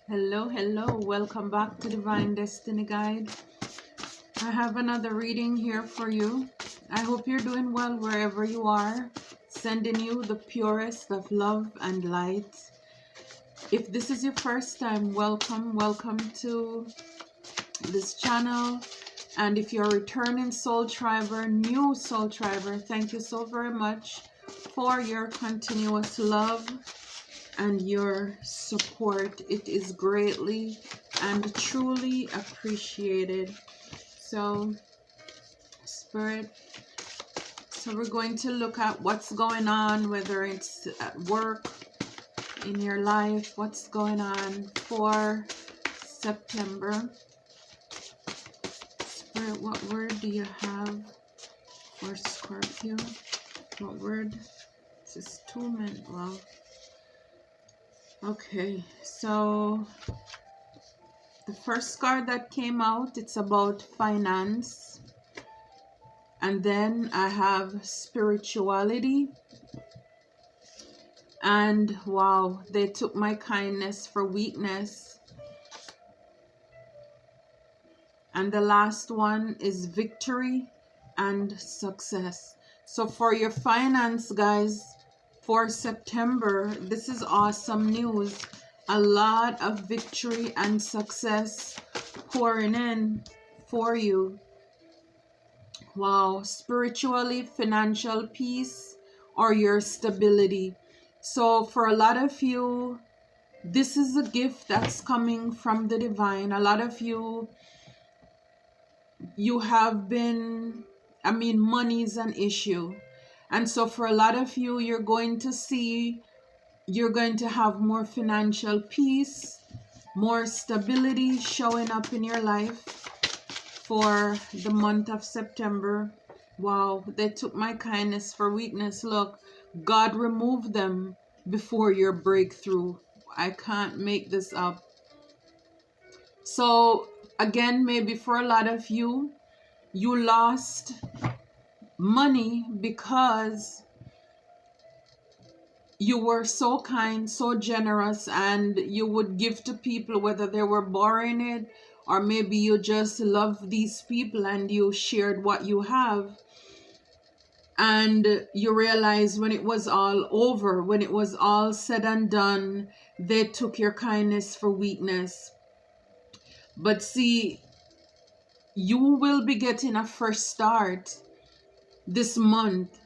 Hello, welcome back to Divine Destiny Guide. I have another reading here for you. I hope you're doing well wherever you are, sending you the purest of love and light. If this is your first time, welcome to this channel. And if you're a returning soul triber, new soul triber, thank you so very much for your continuous love and your support. It is greatly and truly appreciated. So Spirit, so we're going to look at what's going on, whether it's at work, in your life, what's going on for September. Spirit, what word do you have for Scorpio? What word? This is 2 men. Well, okay, so the first card that came out, it's about finance. And then I have spirituality. And wow, they took my kindness for weakness. And the last one is victory and success. So for your finance, guys, for September, this is awesome news. A lot of victory and success pouring in for you. Wow, spiritually, financial peace, or your stability. So for a lot of you, this is a gift that's coming from the divine. A lot of you have been, money is an issue. And so for a lot of you, you're going to have more financial peace, more stability showing up in your life for the month of September. Wow, they took my kindness for weakness. Look, God removed them before your breakthrough. I can't make this up. So again, maybe for a lot of you, you lost money because you were so kind, so generous, and you would give to people, whether they were borrowing it, or maybe you just love these people and you shared what you have. And you realize when it was all over, when it was all said and done, they took your kindness for weakness. But see, you will be getting a fresh start this month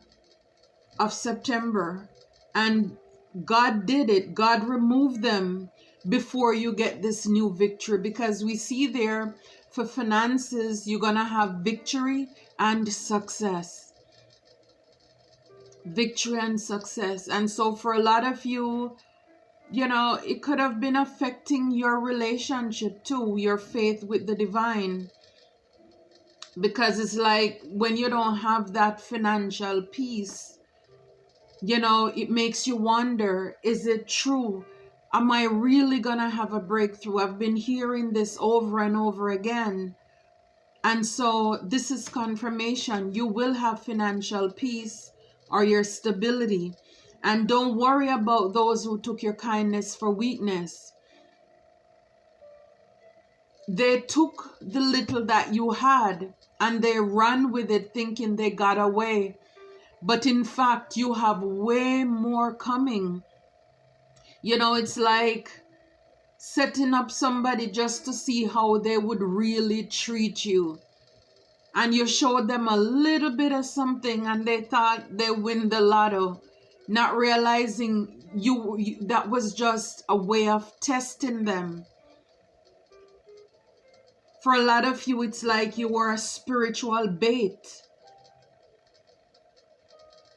of September. And God did it. God removed them before you get this new victory, because we see there for finances, you're going to have victory and success. Victory and success. And so for a lot of you, it could have been affecting your relationship too, your faith with the divine. Because it's like when you don't have that financial peace, it makes you wonder, is it true? Am I really gonna have a breakthrough? I've been hearing this over and over again. And so this is confirmation. You will have financial peace or your stability. And don't worry about those who took your kindness for weakness. They took the little that you had and they ran with it thinking they got away. But in fact, you have way more coming. It's like setting up somebody just to see how they would really treat you. And you showed them a little bit of something and they thought they win the lotto, not realizing you that was just a way of testing them. For a lot of you, it's like you were a spiritual bait.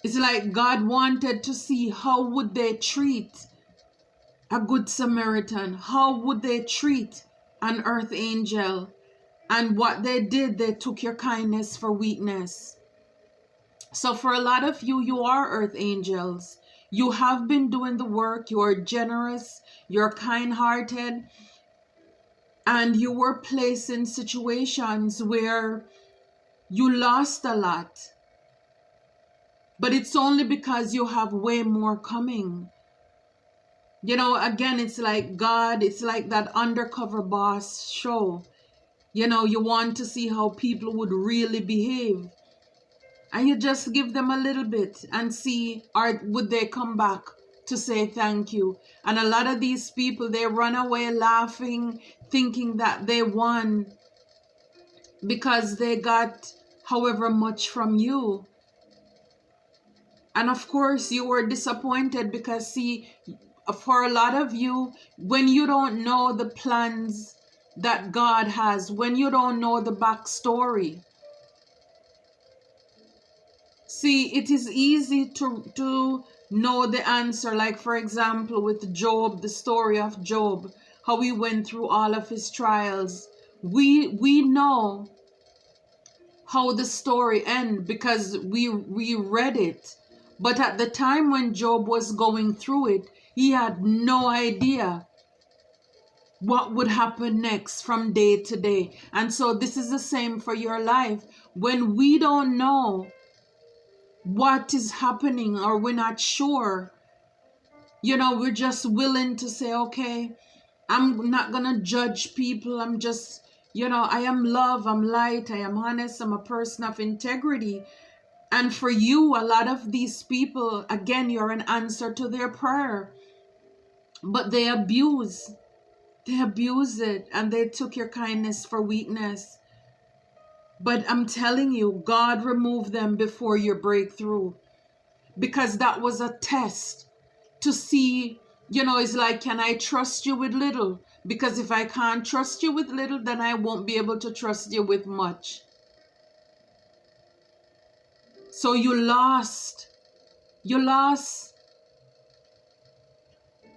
It's like God wanted to see how would they treat a good Samaritan, how would they treat an earth angel. And what they did, they took your kindness for weakness. So for a lot of you, you are earth angels. You have been doing the work. You are generous. You're kind-hearted. And you were placed in situations where you lost a lot. But it's only because you have way more coming. You know, again, it's like God, it's like that undercover boss show. You know, you want to see how people would really behave. And you just give them a little bit and see, or would they come back to say thank you? And a lot of these people, they run away laughing, thinking that they won because they got however much from you. And of course, you were disappointed because, see, for a lot of you, when you don't know the plans that God has, when you don't know the backstory, see, it is easy to know the answer. Like, for example, with Job, the story of Job, how he went through all of his trials. We know how the story ends because we read it. But at the time when Job was going through it, he had no idea what would happen next from day to day. And so this is the same for your life. When we don't know what is happening, or we're not sure, you know, we're just willing to say, okay, I'm not gonna judge people. I'm just, you know, I am love, I'm light, I am honest, I'm a person of integrity. And for you, a lot of these people, again, you're an answer to their prayer, but they abuse it, and they took your kindness for weakness. But I'm telling you, God removed them before your breakthrough, because that was a test to see, you know, it's like, can I trust you with little? Because if I can't trust you with little, then I won't be able to trust you with much. So you lost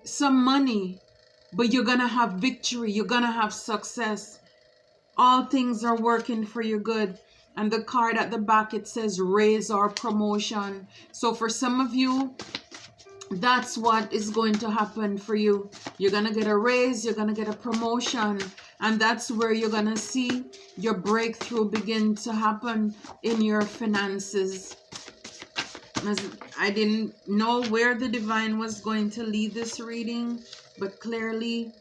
some money, but you're gonna have victory, you're gonna have success. All things are working for your good. And the card at the back, it says raise or promotion. So for some of you, that's what is going to happen for you. You're gonna get a raise, you're gonna get a promotion, and that's where you're gonna see your breakthrough begin to happen in your finances. I didn't know where the divine was going to lead this reading, but clearly,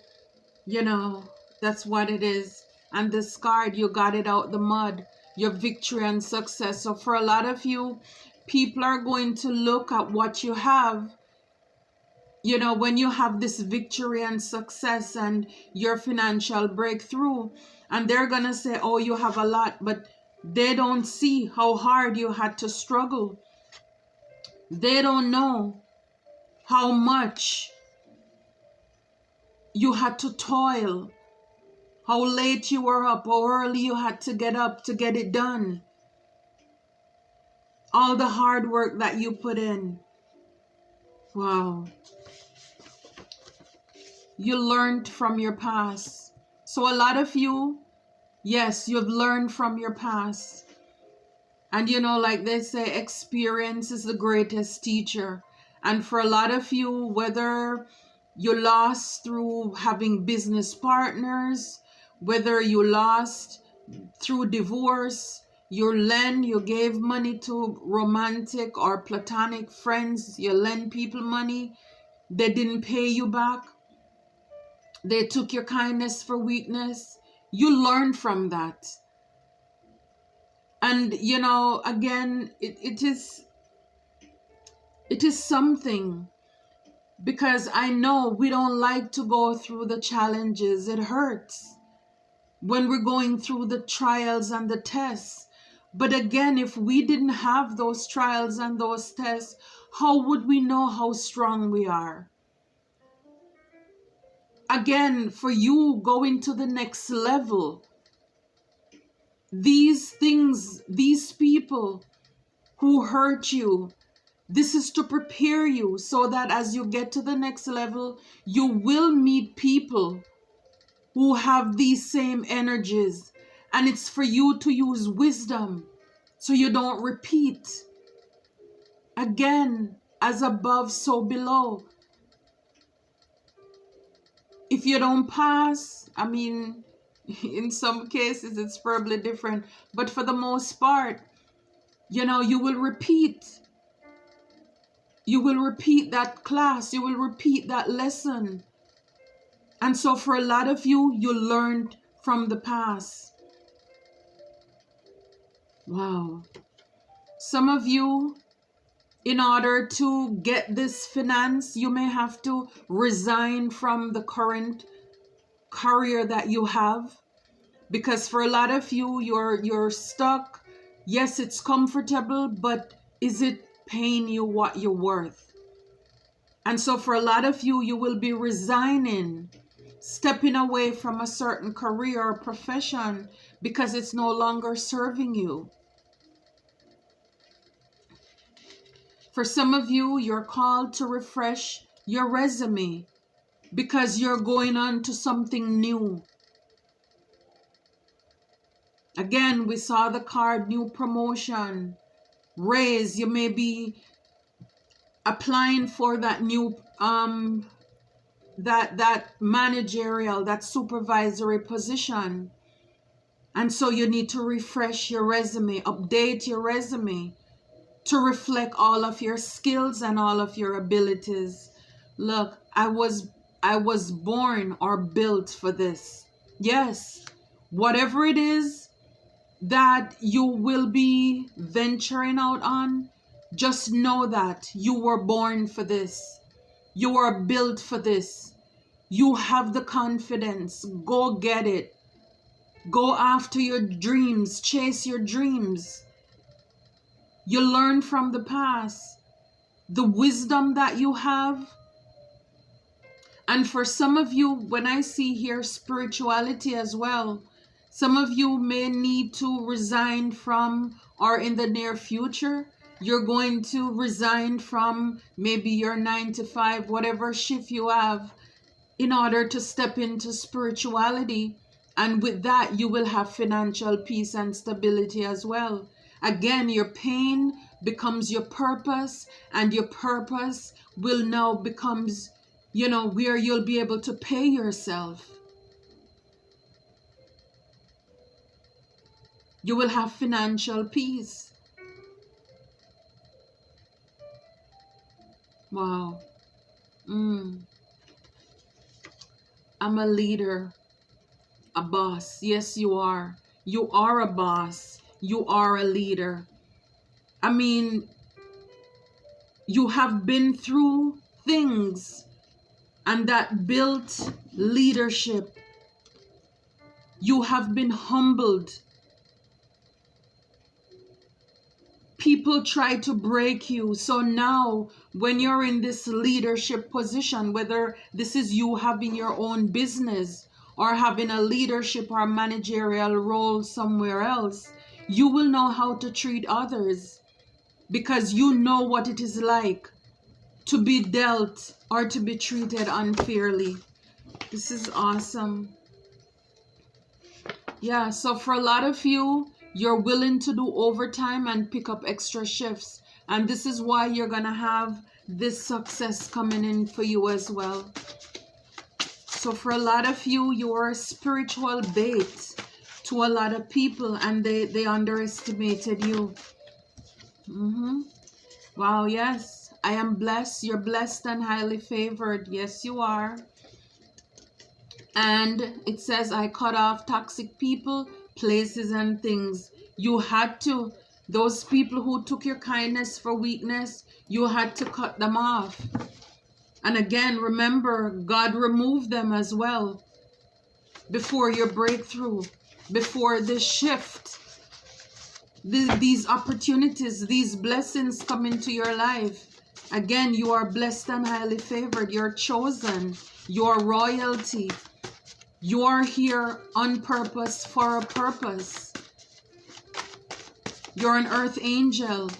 you know, that's what it is. And this card, you got it out the mud, your victory and success. So for a lot of you, people are going to look at what you have, you know, when you have this victory and success and your financial breakthrough, and they're gonna say, oh, you have a lot, but they don't see how hard you had to struggle. They don't know how much you had to toil, how late you were up, how early you had to get up to get it done. All the hard work that you put in. Wow. You learned from your past. So a lot of you, yes, you've learned from your past. And you know, like they say, experience is the greatest teacher. And for a lot of you, whether you lost through having business partners, whether you lost through divorce, you gave money to romantic or platonic friends, you lend people money, they didn't pay you back, they took your kindness for weakness, you learn from that. And you know, again, it is something, because I know we don't like to go through the challenges. It hurts when we're going through the trials and the tests. But again, if we didn't have those trials and those tests, how would we know how strong we are? Again, for you going to the next level, these things, these people who hurt you, this is to prepare you so that as you get to the next level, you will meet people who have these same energies. And it's for you to use wisdom so you don't repeat. Again, as above, so below. If you don't pass, I mean, in some cases it's probably different, but for the most part, you know, you will repeat. You will repeat that class. You will repeat that lesson. And so for a lot of you, you learned from the past. Wow. Some of you, in order to get this finance, you may have to resign from the current career that you have. Because for a lot of you, you're stuck. Yes, it's comfortable, but is it paying you what you're worth? And so for a lot of you, you will be resigning, stepping away from a certain career or profession because it's no longer serving you. For some of you, you're called to refresh your resume because you're going on to something new. Again, we saw the card, new promotion, raise. You may be applying for that new that managerial, that supervisory position. And so you need to refresh your resume, update your resume to reflect all of your skills and all of your abilities. Look, I was born or built for this. Yes, whatever it is that you will be venturing out on, just know that you were born for this. You were built for this. You have the confidence. Go get it. Go after your dreams. Chase your dreams. You learn from the past. The wisdom that you have. And for some of you, when I see here spirituality as well, some of you may need to resign from, or in the near future, you're going to resign from maybe your 9 to 5, whatever shift you have, in order to step into spirituality. And with that, you will have financial peace and stability as well. Again, your pain becomes your purpose, and your purpose will now becomes, where you'll be able to pay yourself. You will have financial peace. Wow. I'm a leader, a boss. Yes, you are. You are a boss. You are a leader. I mean, you have been through things, and that built leadership. You have been humbled. People try to break you. So now, when you're in this leadership position, whether this is you having your own business or having a leadership or managerial role somewhere else, you will know how to treat others because you know what it is like to be dealt or to be treated unfairly. This is awesome. Yeah, so for a lot of you, you're willing to do overtime and pick up extra shifts. And this is why you're going to have this success coming in for you as well. So for a lot of you, you are a spiritual bait to a lot of people, and they underestimated you. Wow, yes. I am blessed. You're blessed and highly favored. Yes, you are. And it says, I cut off toxic people, places, and things. You had to. Those people who took your kindness for weakness, you had to cut them off. And again, remember, God removed them as well before your breakthrough, before this shift. These opportunities, these blessings come into your life. Again, you are blessed and highly favored. You're chosen. You're royalty. You are here on purpose for a purpose. You're an earth angel.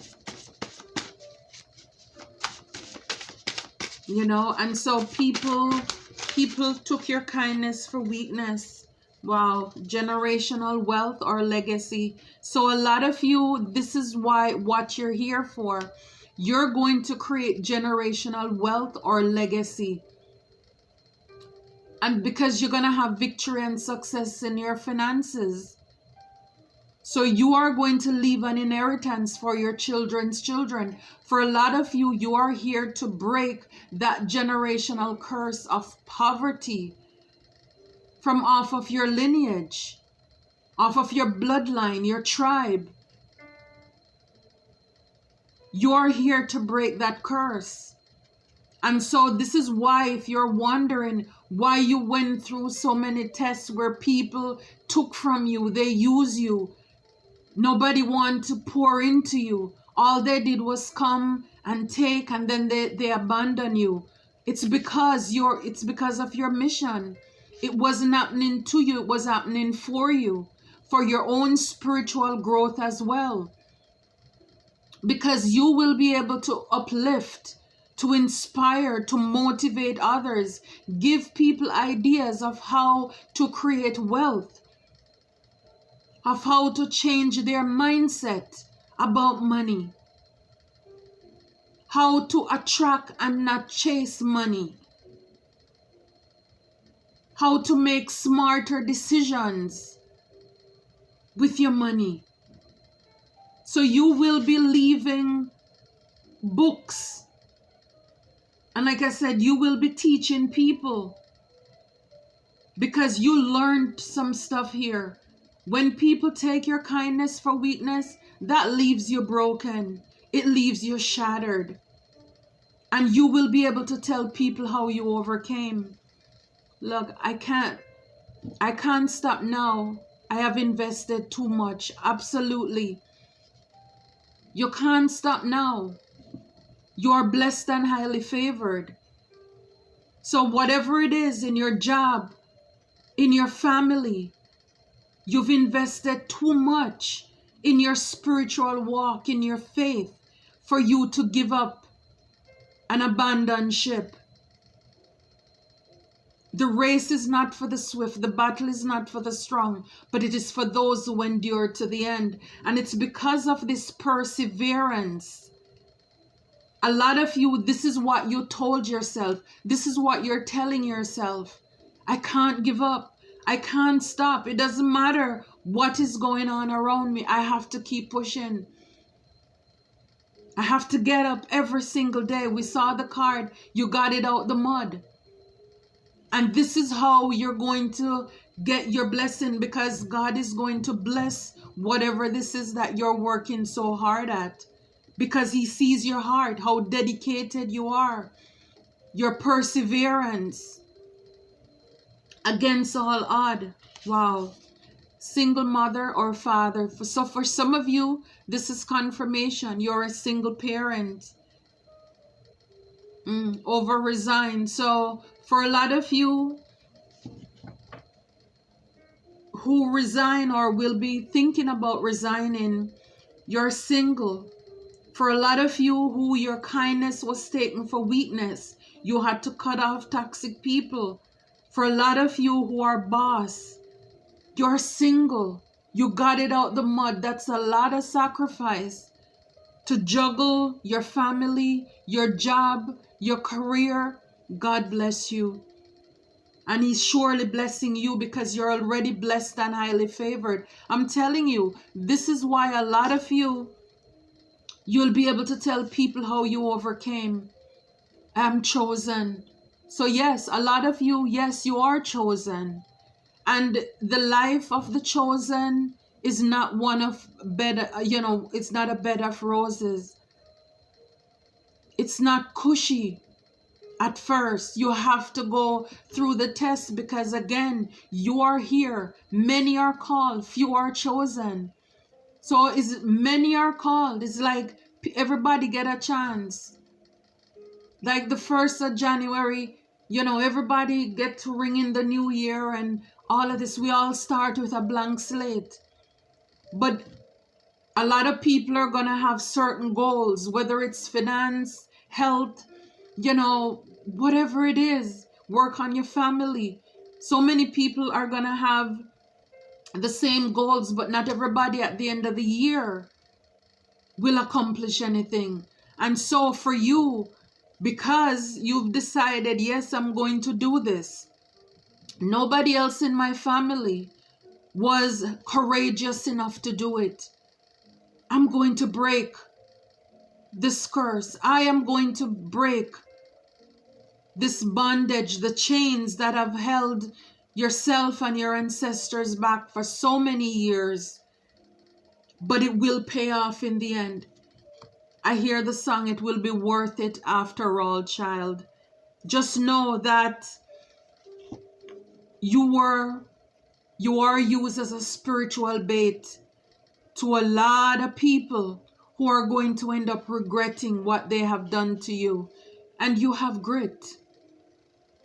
And so people took your kindness for weakness. Wow, generational wealth or legacy. So a lot of you, this is what you're here for. You're going to create generational wealth or legacy. And because you're going to have victory and success in your finances. So you are going to leave an inheritance for your children's children. For a lot of you, you are here to break that generational curse of poverty from off of your lineage, off of your bloodline, your tribe. You are here to break that curse. And so this is why, if you're wondering why you went through so many tests where people took from you, they use you, nobody wanted to pour into you, all they did was come and take, and then they abandon you. It's because of your mission. It wasn't happening to you, it was happening for you, for your own spiritual growth as well. Because you will be able to uplift, to inspire, to motivate others, give people ideas of how to create wealth, of how to change their mindset about money, how to attract and not chase money, how to make smarter decisions with your money. So you will be leaving books. And like I said, you will be teaching people because you learned some stuff here. When people take your kindness for weakness, that leaves you broken. It leaves you shattered. And you will be able to tell people how you overcame. Look, I can't stop now. I have invested too much. Absolutely. You can't stop now. You are blessed and highly favored. So whatever it is in your job, in your family, you've invested too much in your spiritual walk, in your faith, for you to give up and abandon ship. The race is not for the swift, the battle is not for the strong, but it is for those who endure to the end. And it's because of this perseverance. A lot of you, this is what you told yourself. This is what you're telling yourself. I can't give up. I can't stop. It doesn't matter what is going on around me. I have to keep pushing. I have to get up every single day. We saw the card. You got it out the mud. And this is how you're going to get your blessing, because God is going to bless whatever this is that you're working so hard at, because He sees your heart, how dedicated you are, your perseverance against all odds. Wow. Single mother or father. So for some of you, this is confirmation. You're a single parent. Over resigned. So for a lot of you who resign or will be thinking about resigning, you're single. For a lot of you who your kindness was taken for weakness, you had to cut off toxic people. For a lot of you who are boss, you're single. You got it out the mud. That's a lot of sacrifice to juggle your family, your job, your career. God bless you. And He's surely blessing you because you're already blessed and highly favored. I'm telling you, this is why a lot of you, you'll be able to tell people how you overcame. I'm chosen. So yes, a lot of you, yes, you are chosen. And the life of the chosen is not one of bed, it's not a bed of roses. It's not cushy at first. You have to go through the test because, again, you are here. Many are called, few are chosen. So many are called. It's like everybody get a chance. Like the 1st of January, everybody get to ring in the new year and all of this. We all start with a blank slate. But a lot of people are going to have certain goals, whether it's finance, health, whatever it is, work on your family. So many people are going to have the same goals, but not everybody at the end of the year will accomplish anything. And so for you, because you've decided, yes, I'm going to do this. Nobody else in my family was courageous enough to do it. I'm going to break this curse. I am going to break this bondage, the chains that have held yourself and your ancestors back for so many years. But it will pay off in the end. I hear the song, it will be worth it after all, child. Just know that you are used as a spiritual bait to a lot of people who are going to end up regretting what they have done to you. And you have grit.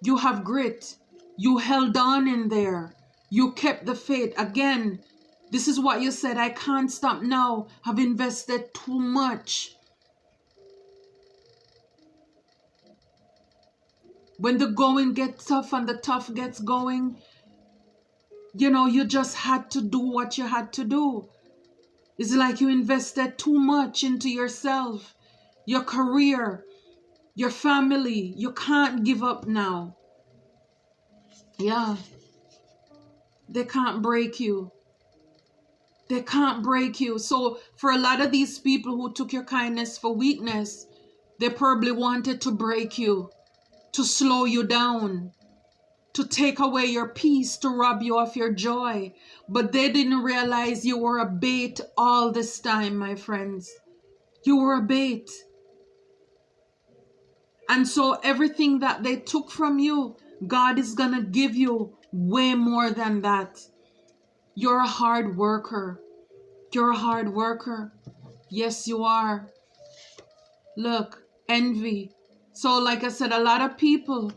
You have grit. You held on in there. You kept the faith. Again, this is what you said, I can't stop now. I've invested too much. When the going gets tough and the tough gets going, you know, you just had to do what you had to do. It's like you invested too much into yourself, your career, your family. You can't give up now. Yeah. They can't break you. They can't break you. So for a lot of these people who took your kindness for weakness, they probably wanted to break you, to slow you down, to take away your peace, to rob you of your joy. But they didn't realize you were a bait all this time, my friends. You were a bait. And so everything that they took from you, God is going to give you way more than that. You're a hard worker. You're a hard worker. Yes, you are. Look, envy. So like I said, a lot of people,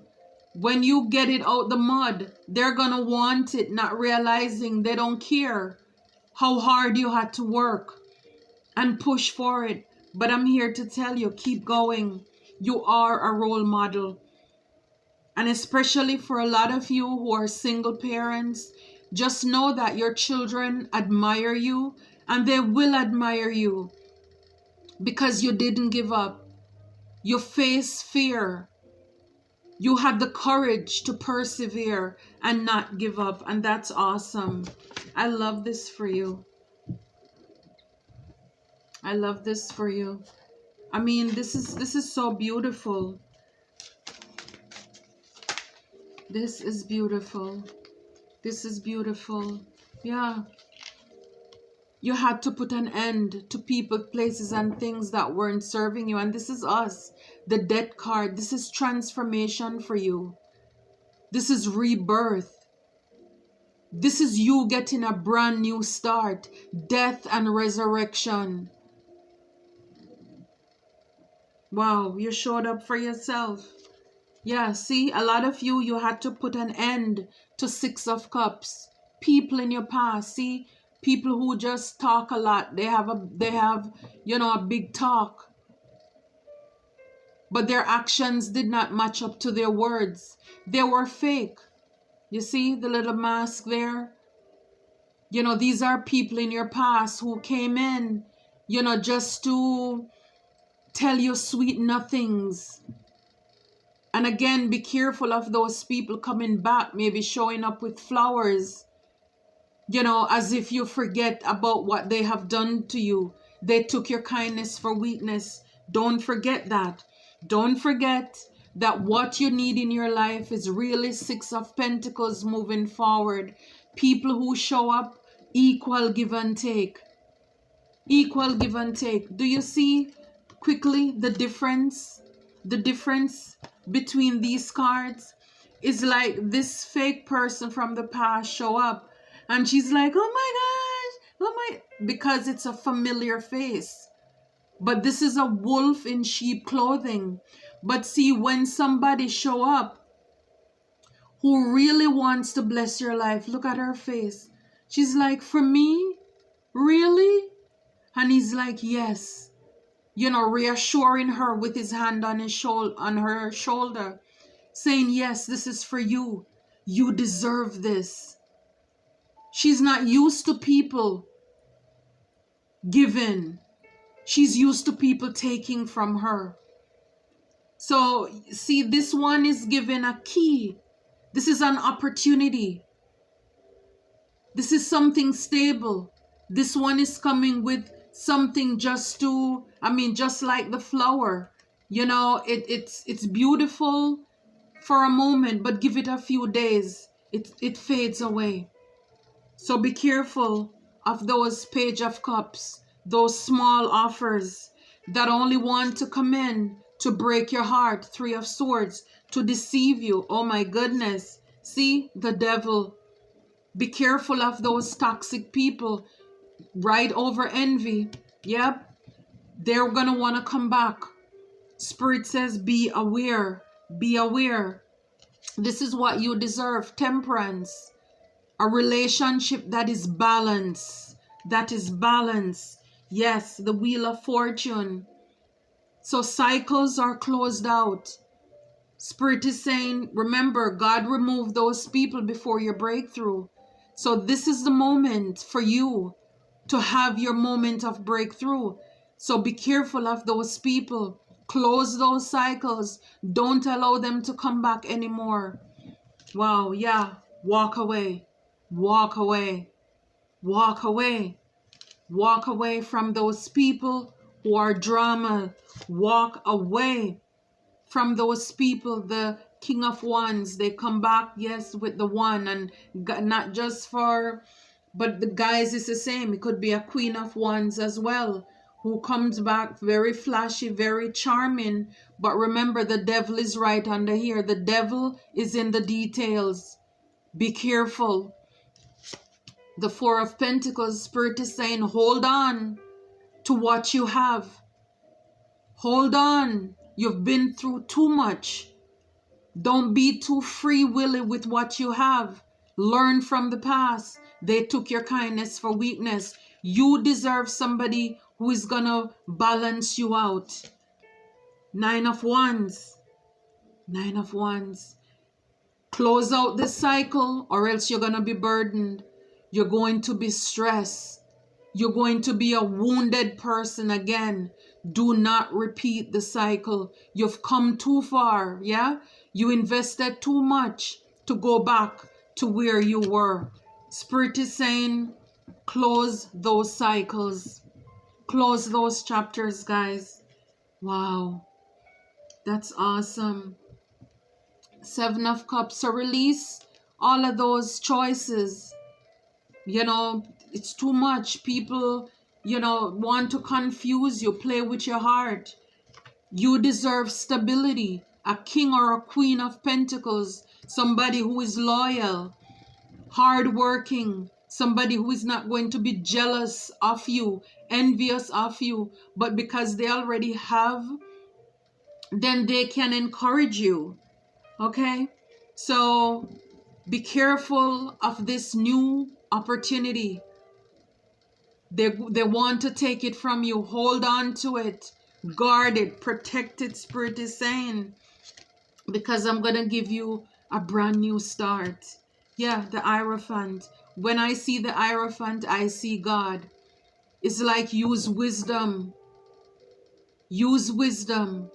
when you get it out the mud, they're going to want it, not realizing they don't care how hard you had to work and push for it. But I'm here to tell you, keep going. You are a role model. And especially for a lot of you who are single parents, just know that your children admire you, and they will admire you because you didn't give up. You faced fear. You had the courage to persevere and not give up. And that's awesome. I love this for you. I love this for you. I mean, this is so beautiful. This is beautiful. This is beautiful. Yeah. You had to put an end to people, places, and things that weren't serving you. And this is us. The death card. This is transformation for you. This is rebirth. This is you getting a brand new start. Death and resurrection. Wow, you showed up for yourself. Yeah, see, a lot of you, you had to put an end to Six of Cups. People in your past, see, people who just talk a lot. They have, you know, a big talk. But their actions did not match up to their words. They were fake. You see the little mask there? You know, these are people in your past who came in, you know, just to tell you sweet nothings. And again, be careful of those people coming back, maybe showing up with flowers, you know, as if you forget about what they have done to you. They took your kindness for weakness. Don't forget that. Don't forget that what you need in your life is really Six of Pentacles moving forward. People who show up, equal give and take. Equal give and take. Do you see quickly the difference? The difference between these cards is like this fake person from the past show up and she's like, oh my gosh, oh my, because it's a familiar face. But this is a wolf in sheep clothing. But see, when somebody show up who really wants to bless your life, look at her face. She's like, for me? Really? And he's like, yes. You know, reassuring her with his hand on her shoulder, saying, yes, this is for you. You deserve this. She's not used to people giving. She's used to people taking from her. So, see, this one is given a key. This is an opportunity. This is something stable. This one is coming with something just to, just like the flower. You know, it's beautiful for a moment, but give it a few days. It fades away. So be careful of those Page of Cups, those small offers that only want to come in to break your heart. Three of Swords, to deceive you. Oh my goodness. See, the devil. Be careful of those toxic people. Right over envy. Yep. They're going to want to come back. Spirit says be aware. Be aware. This is what you deserve. Temperance. A relationship that is balanced. That is balanced. Yes, the Wheel of Fortune. So cycles are closed out. Spirit is saying, remember, God removed those people before your breakthrough. So this is the moment for you to have your moment of breakthrough. So be careful of those people. Close those cycles. Don't allow them to come back anymore. Wow, yeah. Walk away. Walk away. Walk away. Walk away from those people who are drama. Walk away from those people. The King of Wands, they come back, yes, with the one, and not just for, but the guys is the same. It could be a Queen of Wands as well, who comes back very flashy, very charming. But remember, the devil is right under here. The devil is in the details. Be careful. The Four of Pentacles, Spirit is saying, hold on to what you have. Hold on. You've been through too much. Don't be too free-willy with what you have. Learn from the past. They took your kindness for weakness. You deserve somebody who is going to balance you out. Nine of Wands. Nine of Wands. Close out this cycle, or else you're going to be burdened. You're going to be stressed. You're going to be a wounded person again. Do not repeat the cycle. You've come too far, yeah? You invested too much to go back to where you were. Spirit is saying, close those cycles. Close those chapters, guys. Wow. That's awesome. Seven of Cups. So release all of those choices. You know, it's too much. People, want to confuse you, play with your heart. You deserve stability. A king or a queen of pentacles. Somebody who is loyal, hardworking. Somebody who is not going to be jealous of you, envious of you. But because they already have, then they can encourage you. Okay? So be careful of this new opportunity. They want to take it from you. Hold on to it. Guard it. Protect it, Spirit is saying. Because I'm going to give you a brand new start. Yeah, the Hierophant. When I see the Hierophant, I see God. It's like use wisdom. Use wisdom.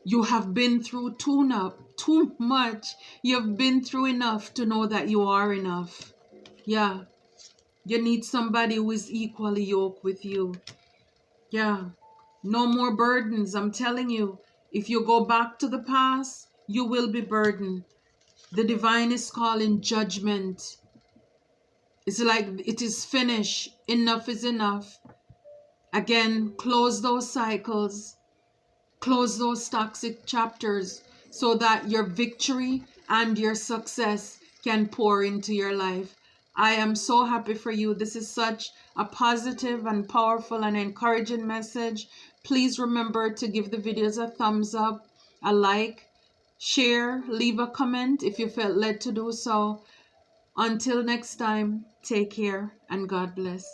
You have been through too much. You have been through enough to know that you are enough. Yeah. You need somebody who is equally yoked with you. Yeah. No more burdens. I'm telling you, if you go back to the past, you will be burdened. The divine is calling judgment. It's like it is finished. Enough is enough. Again, close those cycles. Close those toxic chapters so that your victory and your success can pour into your life. I am so happy for you. This is such a positive and powerful and encouraging message. Please remember to give the videos a thumbs up, a like, share, leave a comment if you felt led to do so. Until next time, take care and God bless.